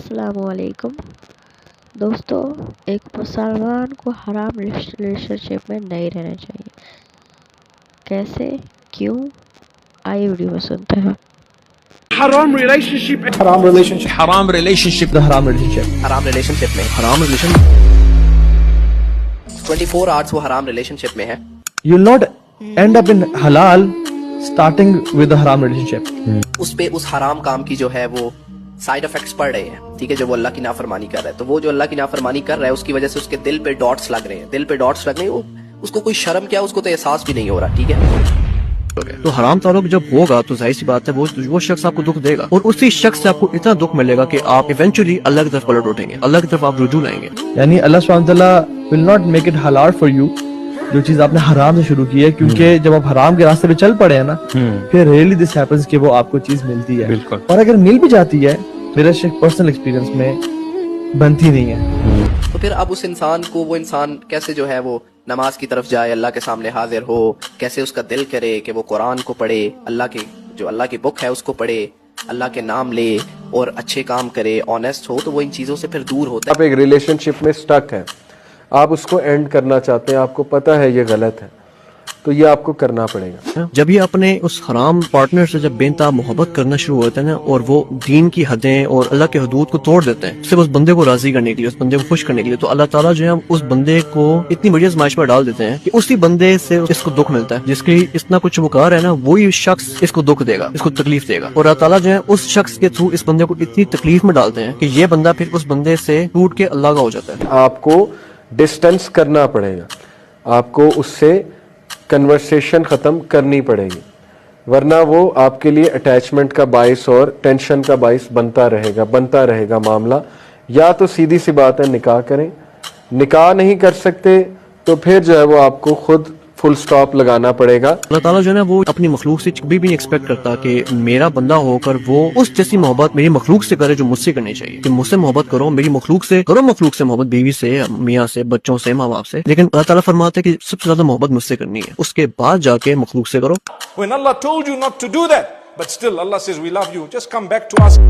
السلام علیکم دوستو، ایک مسلمان کو حرام ریلیشن شپ میں نہیں رہنا چاہیے. کیسے، کیوں، آئیے ویڈیو میں سنتے ہیں. حرام ریلیشن شپ میں 24 hours وہ حرام ریلیشن شپ میں ہے. You'll not end up in halal starting with a haram relationship. اس پہ اس حرام کام کی جو ہے وہ سائیڈ افیکٹس پڑ رہے ہیں. ٹھیک ہے، جو وہ اللہ کی نافرمانی کر رہا ہے، تو وہ جو اللہ کی نافرمانی کر رہا ہے اس کی وجہ سے اس کے دل پہ ڈاٹس لگ رہے ہیں. دل پہ ڈاٹس لگ رہے ہیں، اس کو کوئی شرم کیا، اس کو تو احساس بھی نہیں ہو رہا. ٹھیک ہے، تو حرام تعلق جب ہوگا تو ظاہر سی بات ہے وہ شخص آپ کو دکھ دے گا، اور اسی شخص سے آپ کو اتنا دکھ ملے گا کہ آپ ایونچولی اللہ کی طرف پلٹ اٹھیں گے، اللہ کی طرف آپ رجوع لائیں گے. یعنی اللہ سبحانہ وتعالیٰ will not make it halal for you جو چیز آپ نے حرام سے شروع کی ہے، کیونکہ جب آپ حرام کے راستے پہ چل پڑے ہیں نا، پھر ریئلی دس ہیپنس کہ وہ آپ کو چیز ملتی ہے. اور اگر مل بھی جاتی ہے، میرا پرسنل ایکسپیرینس میں بنتی نہیں ہے. تو پھر اب اس انسان کو، وہ انسان کیسے جو ہے وہ نماز کی طرف جائے، اللہ کے سامنے حاضر ہو، کیسے اس کا دل کرے کہ وہ قرآن کو پڑھے، اللہ کی بک ہے اس کو پڑھے، اللہ کے نام لے اور اچھے کام کرے، آنیسٹ ہو، تو وہ ان چیزوں سے پھر دور ہوتا ہے. آپ ایک ریلیشن شپ میں سٹک ہیں، آپ اس کو اینڈ کرنا چاہتے ہیں، آپ کو پتہ ہے یہ غلط ہے، تو یہ آپ کو کرنا پڑے گا. جب یہ اپنے اس حرام پارٹنر سے جب بے انتہا محبت کرنا شروع ہوتا ہے نا، اور وہ دین کی حدیں اور اللہ کے حدود کو توڑ دیتے ہیں صرف اس بندے کو راضی کرنے کے لیے، اس بندے کو خوش کرنے کے لیے، تو اللہ تعالیٰ جو ہے اس بندے کو اتنی بڑی آزمائش میں ڈال دیتے ہیں کہ اسی بندے سے اس کو دکھ ملتا ہے. جس کی اتنا کچھ وقار ہے نا، وہی شخص اس کو دکھ دے گا، اس کو تکلیف دے گا. اور اللہ تعالیٰ جو ہے اس شخص کے تھرو اس بندے کو اتنی تکلیف میں ڈالتے ہیں کہ یہ بندہ پھر اس بندے سے ٹوٹ کے اللہ کا ہو جاتا ہے. آپ کو ڈسٹنس کرنا پڑے گا، آپ کو اس سے کنورسیشن ختم کرنی پڑے گی، ورنہ وہ آپ کے لیے اٹیچمنٹ کا باعث اور ٹینشن کا باعث بنتا رہے گا معاملہ. یا تو سیدھی سی بات ہے، نکاح کریں. نکاح نہیں کر سکتے تو پھر جو ہے وہ آپ کو خود فل سٹاپ لگانا پڑے گا. اللہ تعالیٰ جو ہے نا وہ اپنی مخلوق سے کبھی بھی نہیں ایکسپیکٹ کرتا کہ میرا بندہ ہو کر وہ اس جیسی محبت میری مخلوق سے کرے جو مجھ سے کرنی چاہیے. کہ مجھ سے محبت کرو، میری مخلوق سے کرو، مخلوق سے محبت، بیوی سے، میاں سے، بچوں سے، ماں باپ سے. لیکن اللہ تعالیٰ فرماتے ہیں کہ سب سے زیادہ محبت مجھ سے کرنی ہے، اس کے بعد جا کے مخلوق سے کرو. When Allah told you not to do that, but still Allah says we love you, just come back to us.